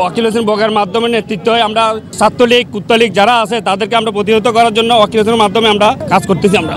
ওয়াকিল হোসেন বগার মাধ্যমে নেতৃত্ব হয় আমরা ছাত্রলীগ কুত্তলীগ যারা আছে তাদেরকে আমরা প্রতিহত করার জন্য ওয়াকিল হোসেনের মাধ্যমে আমরা কাজ করতেছি আমরা।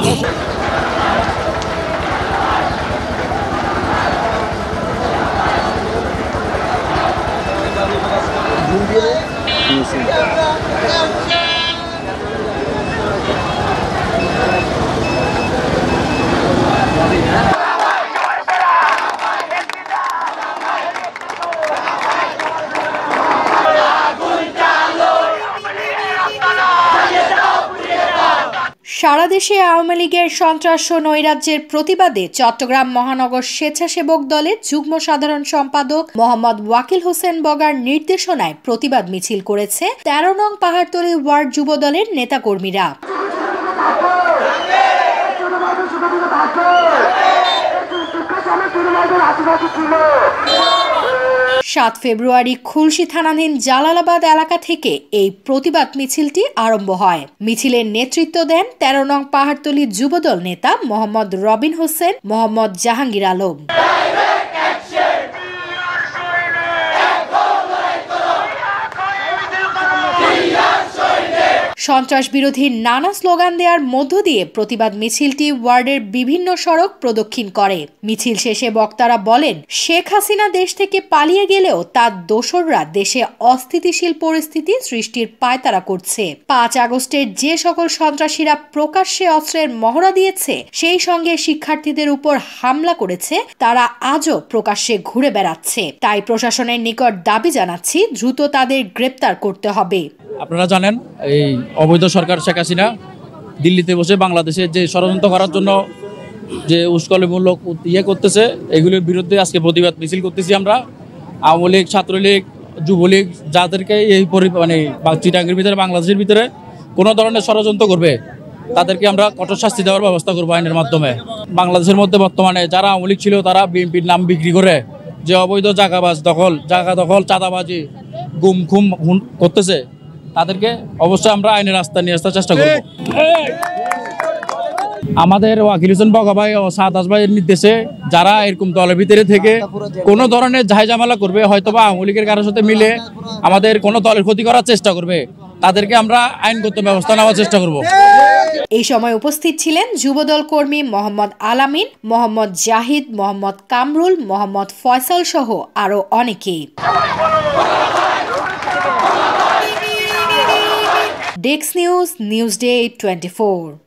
সারা দেশে আওয়ামী লীগের সন্ত্রাস ও নৈরাজ্যের প্রতিবাদে চট্টগ্রাম মহানগর স্বেচ্ছাসেবক দলের যুগ্ম সাধারণ সম্পাদক মোহাম্মদ ওয়াকিল হোসেন বগার নির্দেশনায় প্রতিবাদ মিছিল করেছে ১৩ নং পাহাড়তলী ওয়ার্ড যুব দলের নেতাকর্মীরা। ৭ ফেব্রুয়ারি খুলশী থানাধীন জালালাবাদ এলাকা থেকে এই প্রতিবাদ মিছিলটি আরম্ভ হয়। মিছিলের নেতৃত্ব দেন ১৩ নং পাহাড়তলী যুবদল নেতা মোহাম্মদ রবিন হোসেন, মোহাম্মদ জাহাঙ্গীর আলম। সন্ত্রাস বিরোধী নানা স্লোগান দেওয়ার মধ্য দিয়ে প্রতিবাদ মিছিলটি ওয়ার্ডের বিভিন্ন সড়ক প্রদক্ষিণ করে। মিছিল শেষে বক্তারা বলেন, শেখ হাসিনা দেশ থেকে পালিয়ে গেলেও তার দোসররা দেশে অস্থিতিশীল পরিস্থিতি সৃষ্টির পায়তারা করছে। ৫ আগস্টের যে সকল সন্ত্রাসীরা প্রকাশ্যে অস্ত্রের মহড়া দিয়েছে, সেই সঙ্গে শিক্ষার্থীদের উপর হামলা করেছে, তারা আজও প্রকাশ্যে ঘুরে বেড়াচ্ছে। তাই প্রশাসনের নিকট দাবি জানাচ্ছি, দ্রুত তাদের গ্রেপ্তার করতে হবে। আপনারা জানেন এই অবৈধ সরকার শেখ হাসিনা দিল্লিতে বসে বাংলাদেশে যে ষড়যন্ত্র করার জন্য যে উস্কানিমূলক করতেছে, এগুলোর বিরুদ্ধে আজকে প্রতিবাদ মিছিল করতেছি আমরা। আওয়ামী লীগ, ছাত্রলীগ, যুবলীগ যাদেরকে এই চিটাঙ্গের ভিতরে বাংলাদেশের ভিতরে কোনো ধরনের ষড়যন্ত্র করবে তাদেরকে আমরা কঠোর শাস্তি দেওয়ার ব্যবস্থা করবো আইনের মাধ্যমে। বাংলাদেশের মধ্যে বর্তমানে যারা আওয়ামী লীগ ছিল তারা বিএনপির নাম বিক্রি করে যে অবৈধ জায়গা দখল, চাঁদাবাজি, গুম খুম করতেছে, তাদেরকে অবশ্যই আমরা আইনের রাস্তা নিয়ে আসার চেষ্টা করব। আমাদের ওয়াকিল হোসেন বগা ভাই ও সাদাস ভাইয়ের নির্দেশে যারা এরকম দলের ভিতরে থেকে কোনো ধরনের ঝামেলা করবে, হয়তোবা আওয়ামী লীগের কারোর সাথে মিলে আমাদের কোনো দলের ক্ষতি করার চেষ্টা করবে, তাদেরকে আমরা আইনগত ব্যবস্থা নেওয়ার চেষ্টা করব। এই সময় উপস্থিত ছিলেন যুবদল কর্মী মোহাম্মদ আলামিন, মোহাম্মদ জাহিদ, মোহাম্মদ কামরুল, মোহাম্মদ ফয়সাল সহ আরো অনেকেই। Desk news, NewsDay 24।